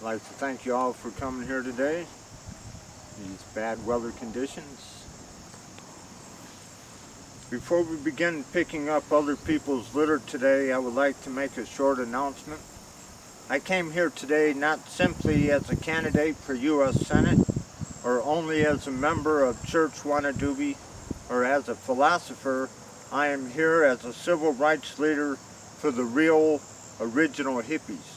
I'd like to thank you all for coming here today. These bad weather conditions. Before we begin picking up other people's litter today, I would like to make a short announcement. I came here today not simply as a candidate for U.S. Senate, or only as a member of Church Wana Dubie, or as a philosopher. I am here as a civil rights leader for the real, original hippies.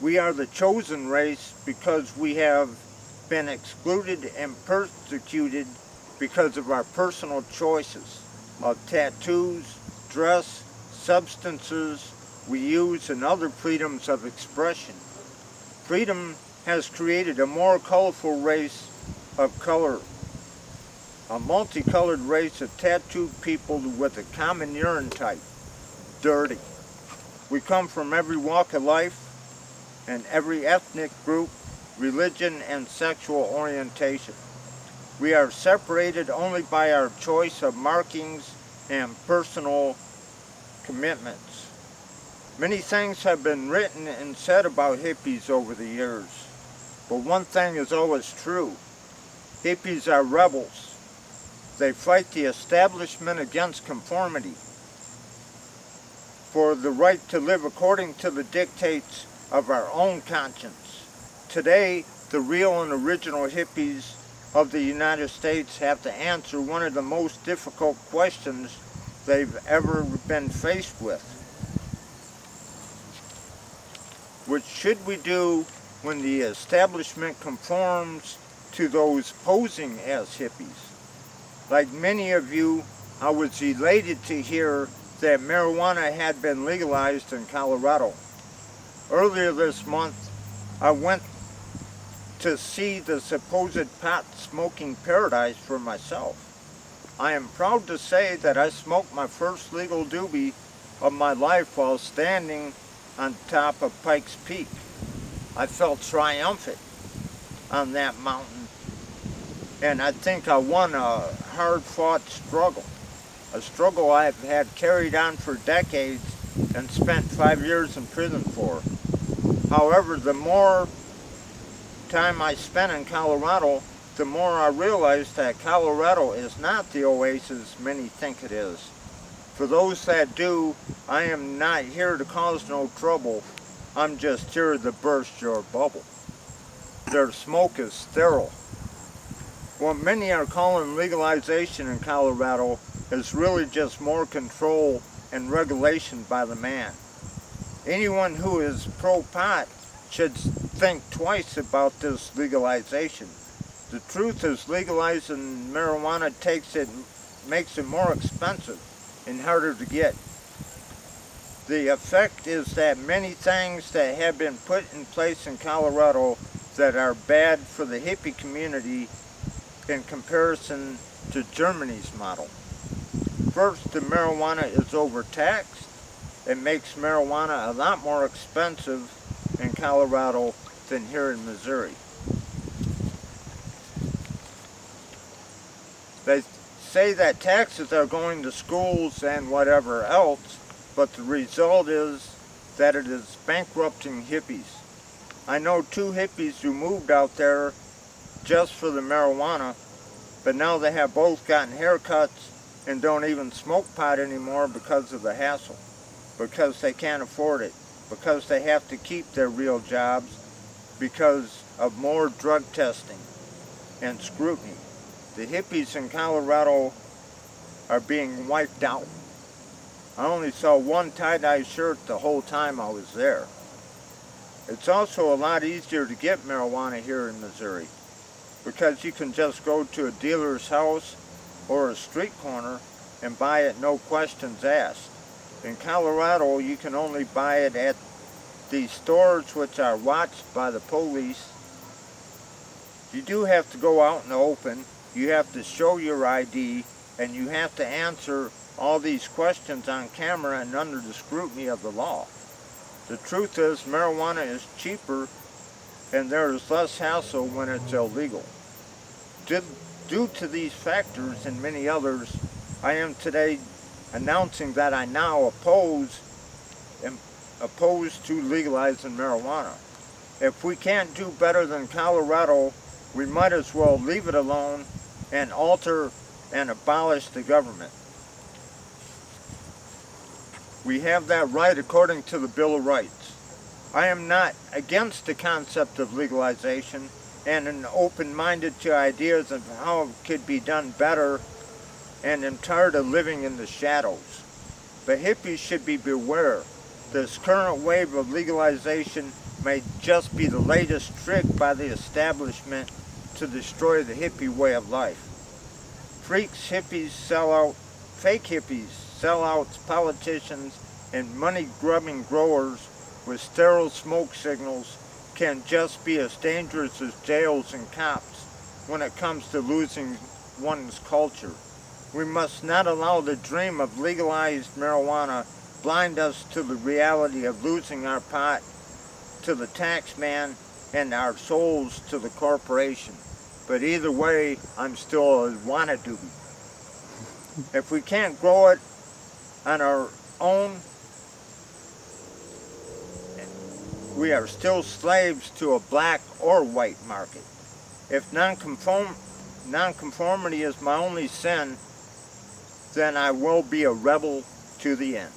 We are the chosen race because we have been excluded and persecuted because of our personal choices of tattoos, dress, substances we use, and other freedoms of expression. Freedom has created a more colorful race of color, a multicolored race of tattooed people with a common urine type, dirty. We come from every walk of life and every ethnic group, religion, and sexual orientation. We are separated only by our choice of markings and personal commitments. Many things have been written and said about hippies over the years, but one thing is always true. Hippies are rebels. They fight the establishment against conformity, for the right to live according to the dictates of our own conscience. Today, the real and original hippies of the United States have to answer one of the most difficult questions they've ever been faced with. What should we do when the establishment conforms to those posing as hippies? Like many of you, I was elated to hear that marijuana had been legalized in Colorado. Earlier this month, I went to see the supposed pot-smoking paradise for myself. I am proud to say that I smoked my first legal doobie of my life while standing on top of Pikes Peak. I felt triumphant on that mountain, and I think I won a hard-fought struggle, a struggle I've had carried on for decades and spent 5 years in prison for. However, the more time I spent in Colorado, the more I realized that Colorado is not the oasis many think it is. For those that do, I am not here to cause no trouble. I'm just here to burst your bubble. Their smoke is sterile. What many are calling legalization in Colorado is really just more control and regulation by the man. Anyone who is pro-pot should think twice about this legalization. The truth is, legalizing marijuana makes it more expensive and harder to get. The effect is that many things that have been put in place in Colorado that are bad for the hippie community in comparison to Germany's model. First, the marijuana is overtaxed. It makes marijuana a lot more expensive in Colorado than here in Missouri. They say that taxes are going to schools and whatever else, but the result is that it is bankrupting hippies. I know 2 hippies who moved out there just for the marijuana, but now they have both gotten haircuts and don't even smoke pot anymore because of the hassle, because they can't afford it, because they have to keep their real jobs, because of more drug testing and scrutiny. The hippies in Colorado are being wiped out. I only saw one tie-dye shirt the whole time I was there. It's also a lot easier to get marijuana here in Missouri, because you can just go to a dealer's house or a street corner and buy it, no questions asked. In Colorado, you can only buy it at these stores which are watched by the police. You do have to go out in the open, you have to show your ID, and you have to answer all these questions on camera and under the scrutiny of the law. The truth is, marijuana is cheaper and there is less hassle when it's illegal. Due to these factors and many others, I am today announcing that I now oppose to legalizing marijuana. If we can't do better than Colorado, we might as well leave it alone and alter and abolish the government. We have that right according to the Bill of Rights. I am not against the concept of legalization and am open-minded to ideas of how it could be done better, and am tired of living in the shadows. But hippies should be beware. This current wave of legalization may just be the latest trick by the establishment to destroy the hippie way of life. Freaks, hippies, fake hippies, sellouts, politicians, and money-grubbing growers with sterile smoke signals can just be as dangerous as jails and cops when it comes to losing one's culture. We must not allow the dream of legalized marijuana blind us to the reality of losing our pot to the tax man and our souls to the corporation. But either way, I'm still a Wana Dubie. If we can't grow it on our own, we are still slaves to a black or white market. If nonconformity is my only sin, then I will be a rebel to the end.